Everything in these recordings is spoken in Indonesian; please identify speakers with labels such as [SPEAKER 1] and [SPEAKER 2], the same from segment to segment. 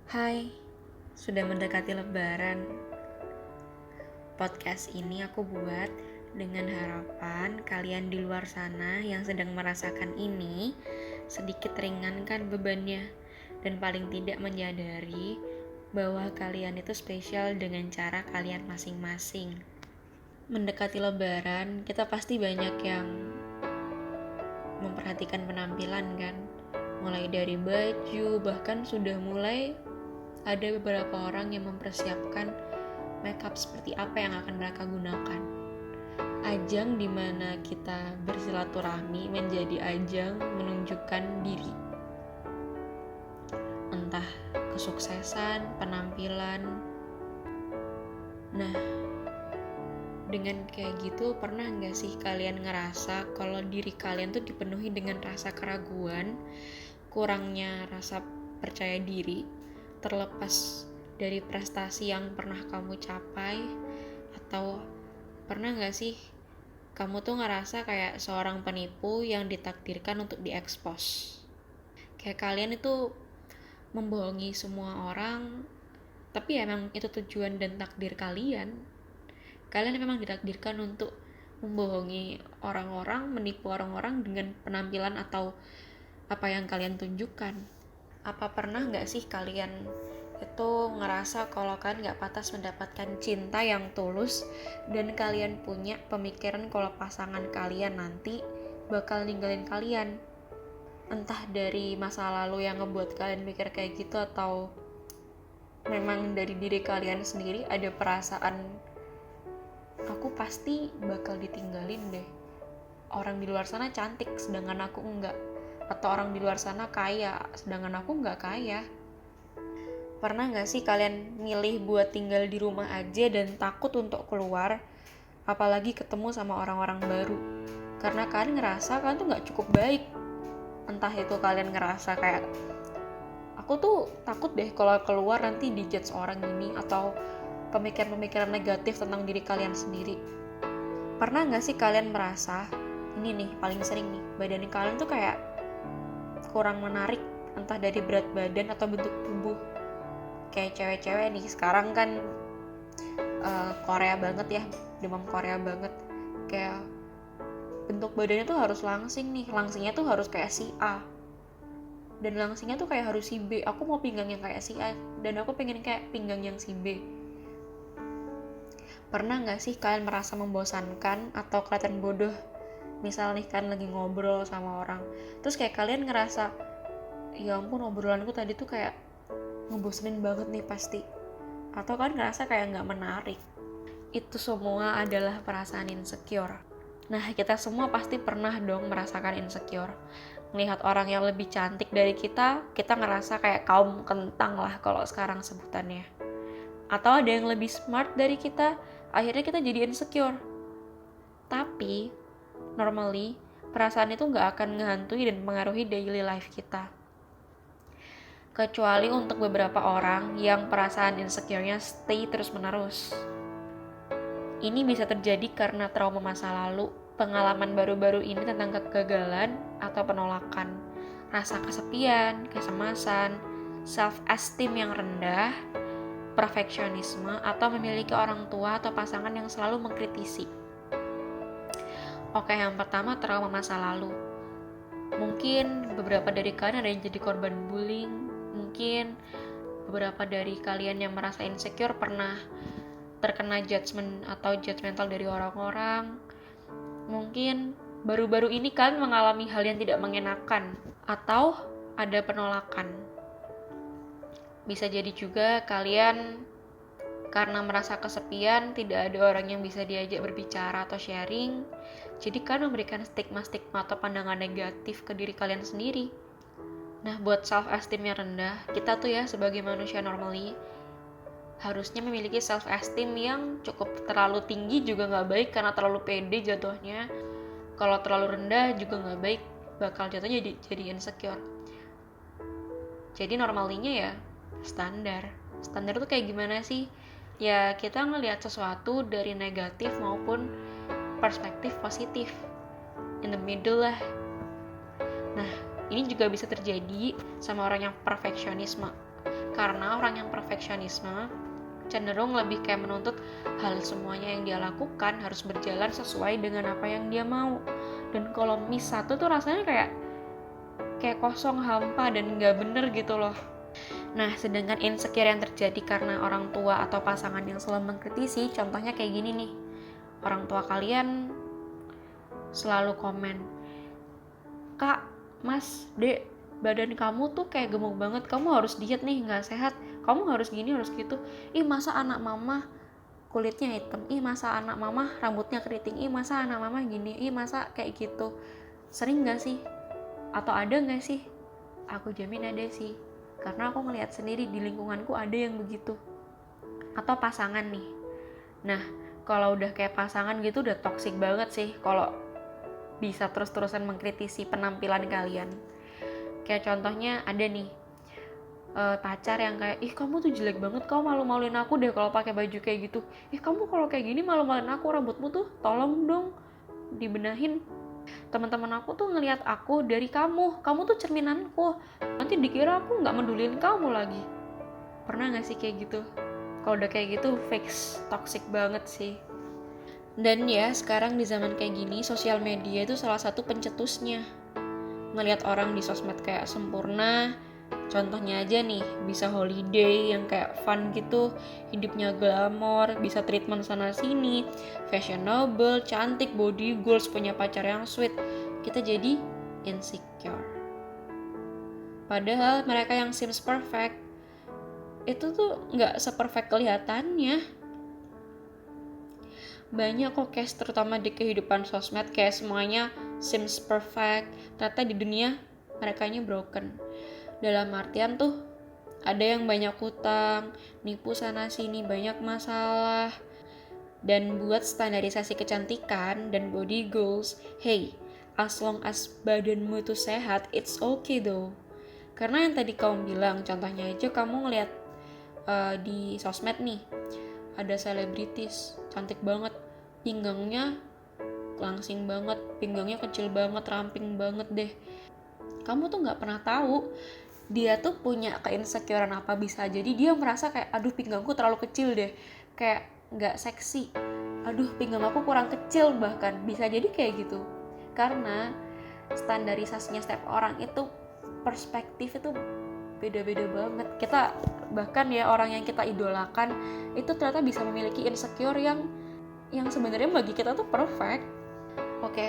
[SPEAKER 1] Hai, sudah mendekati Lebaran. Podcast ini aku buat dengan harapan kalian di luar sana yang sedang merasakan ini sedikit ringankan bebannya dan paling tidak menyadari bahwa kalian itu spesial dengan cara kalian masing-masing. Mendekati Lebaran, kita pasti banyak yang memperhatikan penampilan kan, mulai dari baju, bahkan sudah mulai ada beberapa orang yang mempersiapkan makeup seperti apa yang akan mereka gunakan. Ajang dimana kita bersilaturahmi menjadi ajang menunjukkan diri. Entah kesuksesan, penampilan. Nah, dengan kayak gitu pernah gak sih kalian ngerasa kalau diri kalian tuh dipenuhi dengan rasa keraguan, kurangnya rasa percaya diri, terlepas dari prestasi yang pernah kamu capai? Atau pernah gak sih kamu tuh ngerasa kayak seorang penipu yang ditakdirkan untuk diekspos? Kayak kalian itu membohongi semua orang, tapi emang itu tujuan dan takdir kalian. Kalian memang ditakdirkan untuk membohongi orang-orang, menipu orang-orang dengan penampilan atau apa yang kalian tunjukkan. Apa pernah gak sih kalian itu ngerasa kalau kalian gak pantas mendapatkan cinta yang tulus dan kalian punya pemikiran kalau pasangan kalian nanti bakal ninggalin kalian? Entah dari masa lalu yang ngebuat kalian mikir kayak gitu, atau memang dari diri kalian sendiri ada perasaan aku pasti bakal ditinggalin deh, orang di luar sana cantik sedangkan aku enggak, atau orang di luar sana kaya sedangkan aku enggak kaya. Pernah gak sih kalian milih buat tinggal di rumah aja dan takut untuk keluar, apalagi ketemu sama orang-orang baru, karena kalian ngerasa kalian tuh gak cukup baik? Entah itu kalian ngerasa kayak aku tuh takut deh kalau keluar nanti dijudge orang ini, atau pemikiran-pemikiran negatif tentang diri kalian sendiri. Pernah gak sih kalian merasa, ini nih paling sering nih, badan kalian tuh kayak kurang menarik, entah dari berat badan atau bentuk tubuh? Kayak cewek-cewek nih sekarang kan Korea banget ya, demam Korea banget, kayak bentuk badannya tuh harus langsing nih, langsingnya tuh harus kayak si A, dan langsingnya tuh kayak harus si B. Aku mau pinggang yang kayak si A, dan aku pengen kayak pinggang yang si B. Pernah gak sih kalian merasa membosankan atau kelihatan bodoh? Misal nih kan lagi ngobrol sama orang, terus kayak kalian ngerasa, ya ampun obrolanku tadi tuh kayak ngebosenin banget nih pasti, atau kan ngerasa kayak gak menarik. Itu semua adalah perasaan insecure. Nah, kita semua pasti pernah dong merasakan insecure. Melihat orang yang lebih cantik dari kita ngerasa kayak kaum kentang lah kalau sekarang sebutannya. Atau ada yang lebih smart dari kita, akhirnya kita jadi insecure. Tapi, normally, perasaan itu gak akan ngehantui dan mengaruhi daily life kita. Kecuali untuk beberapa orang yang perasaan insecure-nya stay terus-menerus. Ini bisa terjadi karena trauma masa lalu, pengalaman baru-baru ini tentang kegagalan atau penolakan, rasa kesepian, kecemasan, self-esteem yang rendah, perfeksionisme, atau memiliki orang tua atau pasangan yang selalu mengkritisi. Oke, yang pertama trauma masa lalu. Mungkin beberapa dari kalian ada yang jadi korban bullying. Mungkin beberapa dari kalian yang merasa insecure pernah terkena judgment atau judgmental dari orang-orang. Mungkin baru-baru ini kalian mengalami hal yang tidak mengenakan atau ada penolakan. Bisa jadi juga kalian karena merasa kesepian, tidak ada orang yang bisa diajak berbicara atau sharing, jadi kalian memberikan stigma-stigma atau pandangan negatif ke diri kalian sendiri. Nah, buat self-esteem yang rendah, kita tuh ya sebagai manusia normally harusnya memiliki self-esteem yang cukup. Terlalu tinggi juga gak baik karena terlalu pede jatuhnya. Kalau terlalu rendah juga gak baik, bakal jatuhnya jadi insecure. Jadi normalinya ya standar. Standar tuh kayak gimana sih? Ya kita ngelihat sesuatu dari negatif maupun perspektif positif. In the middle lah. Nah, ini juga bisa terjadi sama orang yang perfeksionisme. karena orang yang perfeksionisme cenderung lebih kayak menuntut hal semuanya yang dia lakukan harus berjalan sesuai dengan apa yang dia mau. Dan kalau miss satu tuh rasanya kayak kosong, hampa, dan nggak bener gitu loh. Nah, sedangkan insecure yang terjadi karena orang tua atau pasangan yang selalu mengkritisi, contohnya kayak gini nih. Orang tua kalian selalu komen, "Kak, Mas, Dek, badan kamu tuh kayak gemuk banget, kamu harus diet nih, nggak sehat, kamu harus gini, harus gitu. Ih, masa anak mama kulitnya hitam, ih masa anak mama rambutnya keriting, ih masa anak mama gini, ih masa kayak gitu." Sering gak sih? Atau ada gak sih? Aku jamin ada sih, karena aku ngelihat sendiri di lingkunganku ada yang begitu. Atau pasangan nih. Nah, kalau udah kayak pasangan gitu udah toksik banget sih kalau bisa terus-terusan mengkritisi penampilan kalian. Kayak contohnya ada nih, pacar yang kayak, "Ih kamu tuh jelek banget, kamu malu-maluin aku deh kalau pakai baju kayak gitu. Ih kamu kalau kayak gini malu-maluin aku, rambutmu tuh tolong dong dibenahin. Teman-teman aku tuh ngelihat aku dari kamu tuh cerminanku, nanti dikira aku nggak medulin kamu lagi." Pernah nggak sih kayak gitu? Kalau udah kayak gitu fix toxic banget sih. Dan ya sekarang di zaman kayak gini, sosial media itu salah satu pencetusnya. Ngelihat orang di sosmed kayak sempurna, contohnya aja nih, bisa holiday yang kayak fun gitu, hidupnya glamor, bisa treatment sana sini, fashionable, cantik, body goals, punya pacar yang sweet. Kita jadi insecure. Padahal mereka yang seems perfect, itu tuh gak seperfect kelihatannya. Banyak kok case terutama di kehidupan sosmed kayak semuanya seems perfect, ternyata di dunia merekanya broken. Dalam artian tuh ada yang banyak hutang, nipu sana sini, banyak masalah. Dan buat standarisasi kecantikan dan body goals, hey, as long as badanmu itu sehat, it's okay though. Karena yang tadi kamu bilang, contohnya aja kamu ngeliat di sosmed nih, ada selebritis cantik banget, pinggangnya langsing banget, pinggangnya kecil banget, ramping banget deh. Kamu tuh nggak pernah tahu dia tuh punya keinsecurean apa. Bisa jadi dia merasa kayak, aduh pinggangku terlalu kecil deh, kayak nggak seksi, aduh pinggang aku kurang kecil, bahkan bisa jadi kayak gitu. Karena standarisasinya setiap orang itu, perspektif itu beda-beda banget. Kita bahkan ya orang yang kita idolakan itu ternyata bisa memiliki insecure yang sebenarnya bagi kita tuh perfect. Oke.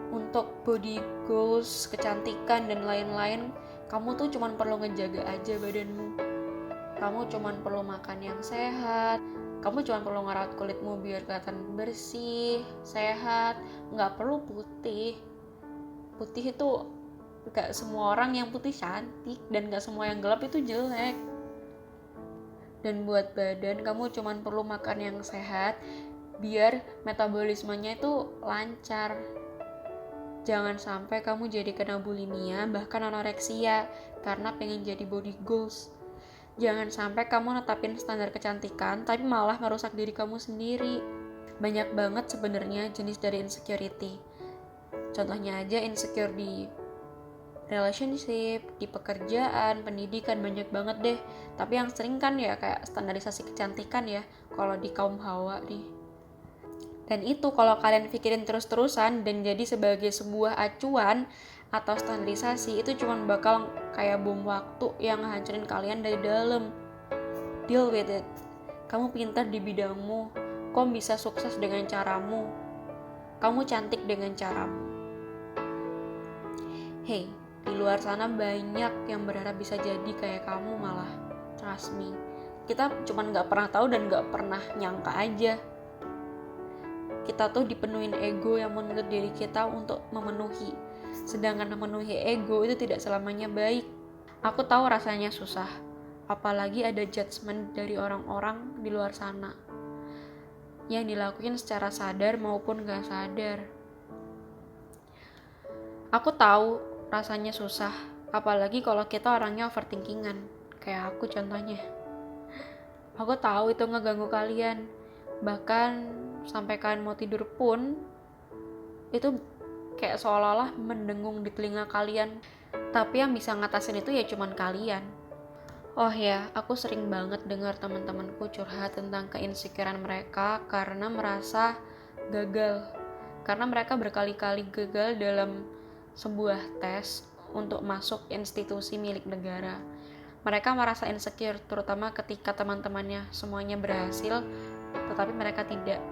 [SPEAKER 1] Untuk body goals, kecantikan dan lain-lain, kamu tuh cuman perlu ngejaga aja badanmu. Kamu cuman perlu makan yang sehat, kamu cuman perlu ngerawat kulitmu biar kelihatan bersih, sehat, nggak perlu putih. Putih itu gak semua orang yang putih cantik, dan gak semua yang gelap itu jelek. Dan buat badan, kamu cuma perlu makan yang sehat biar metabolismenya itu lancar. Jangan sampai kamu jadi kena bulimia, bahkan anoreksia karena pengen jadi body goals. Jangan sampai kamu netapin standar kecantikan tapi malah merusak diri kamu sendiri. Banyak banget sebenarnya jenis dari insecurity. Contohnya aja insecure di relationship, di pekerjaan, pendidikan, banyak banget deh. Tapi yang sering kan ya kayak standarisasi kecantikan ya, kalau di kaum hawa nih. Dan itu kalau kalian pikirin terus-terusan dan jadi sebagai sebuah acuan atau standarisasi, itu cuma bakal kayak bom waktu yang ngehancurin kalian dari dalam. Deal with it. Kamu pintar di bidangmu, kamu bisa sukses dengan caramu, kamu cantik dengan caramu. Hey, di luar sana banyak yang berharap bisa jadi kayak kamu malah. Trust me. Kita cuma gak pernah tahu dan gak pernah nyangka aja. Kita tuh dipenuhin ego yang menuntut diri kita untuk memenuhi. Sedangkan memenuhi ego itu tidak selamanya baik. Aku tahu rasanya susah. Apalagi ada judgement dari orang-orang di luar sana. Yang dilakuin secara sadar maupun gak sadar. Aku tahu rasanya susah, apalagi kalau kita orangnya overthinkingan, kayak aku contohnya. Aku tahu itu ngeganggu kalian, bahkan sampai kalian mau tidur pun, itu kayak seolah-olah mendengung di telinga kalian. Tapi yang bisa ngatasin itu ya cuman kalian. Oh ya, aku sering banget dengar teman-temanku curhat tentang keinsecurean mereka karena merasa gagal. Karena mereka berkali-kali gagal dalam sebuah tes untuk masuk institusi milik negara. Mereka merasa insecure, terutama ketika teman-temannya semuanya berhasil, tetapi mereka tidak.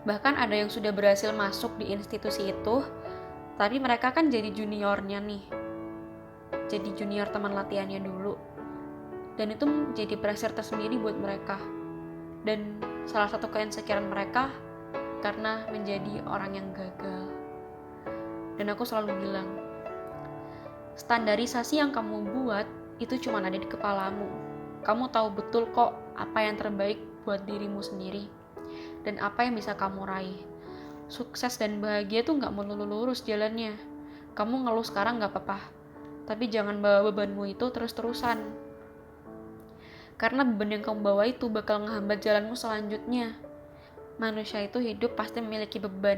[SPEAKER 1] Bahkan ada yang sudah berhasil masuk di institusi itu, tapi mereka kan jadi juniornya nih. Jadi junior teman latihannya dulu. Dan itu jadi pressure tersendiri buat mereka. Dan salah satu keinsecurean mereka karena menjadi orang yang gagal. Dan aku selalu bilang, standarisasi yang kamu buat itu cuma ada di kepalamu. Kamu tahu betul kok apa yang terbaik buat dirimu sendiri dan apa yang bisa kamu raih. Sukses dan bahagia tuh gak melulu lurus jalannya. Kamu ngeluh sekarang gak apa-apa, tapi jangan bawa bebanmu itu terus-terusan. Karena beban yang kamu bawa itu bakal ngehambat jalanmu selanjutnya. Manusia itu hidup pasti memiliki beban,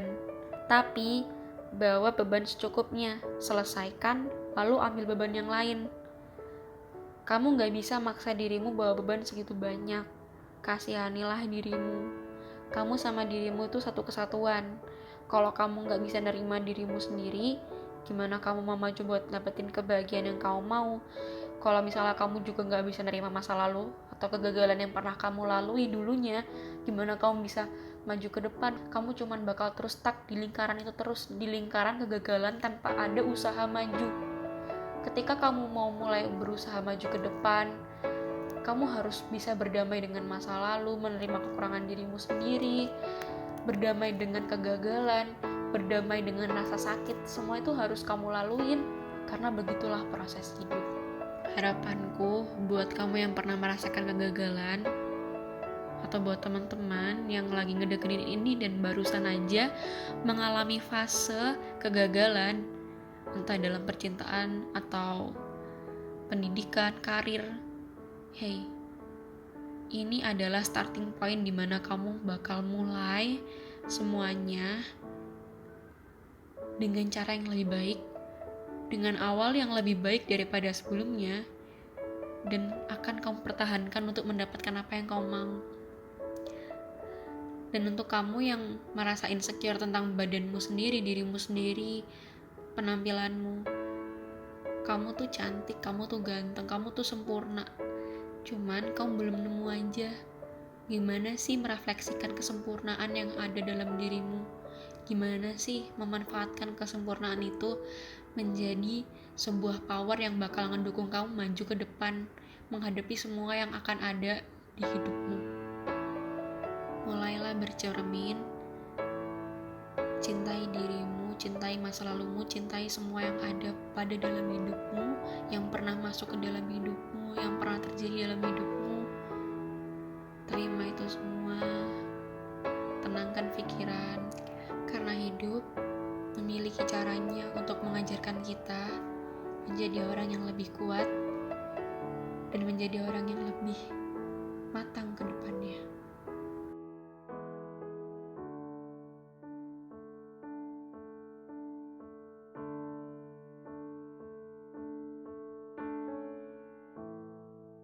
[SPEAKER 1] tapi bawa beban secukupnya, selesaikan, lalu ambil beban yang lain. Kamu gak bisa maksa dirimu bawa beban segitu banyak. Kasihanilah dirimu. Kamu sama dirimu itu satu kesatuan. Kalau kamu gak bisa nerima dirimu sendiri, gimana kamu mau maju buat dapetin kebahagiaan yang kamu mau? Kalau misalnya kamu juga gak bisa nerima masa lalu atau kegagalan yang pernah kamu lalui dulunya, gimana kamu bisa maju ke depan? Kamu cuman bakal terus stuck di lingkaran itu terus, di lingkaran kegagalan tanpa ada usaha maju. Ketika kamu mau mulai berusaha maju ke depan, kamu harus bisa berdamai dengan masa lalu, menerima kekurangan dirimu sendiri, berdamai dengan kegagalan, berdamai dengan rasa sakit. Semua itu harus kamu laluin, karena begitulah proses hidup. Harapanku buat kamu yang pernah merasakan kegagalan, atau buat teman-teman yang lagi ngedeketin ini dan barusan aja mengalami fase kegagalan, entah dalam percintaan atau pendidikan, karir. Hey, ini adalah starting point dimana kamu bakal mulai semuanya dengan cara yang lebih baik, dengan awal yang lebih baik daripada sebelumnya, dan akan kamu pertahankan untuk mendapatkan apa yang kamu mau. Dan untuk kamu yang merasa insecure tentang badanmu sendiri, dirimu sendiri, penampilanmu, kamu tuh cantik, kamu tuh ganteng, kamu tuh sempurna. Cuman kamu belum nemu aja gimana sih merefleksikan kesempurnaan yang ada dalam dirimu. Gimana sih memanfaatkan kesempurnaan itu menjadi sebuah power yang bakal ngedukung kamu maju ke depan, menghadapi semua yang akan ada di hidupmu. Mulailah bercermin, cintai dirimu, cintai masa lalumu, cintai semua yang ada pada dalam hidupmu, yang pernah masuk ke dalam hidupmu, yang pernah terjadi dalam hidupmu. Terima itu semua, tenangkan pikiran, karena hidup memiliki caranya untuk mengajarkan kita menjadi orang yang lebih kuat dan menjadi orang yang lebih matang ke depannya.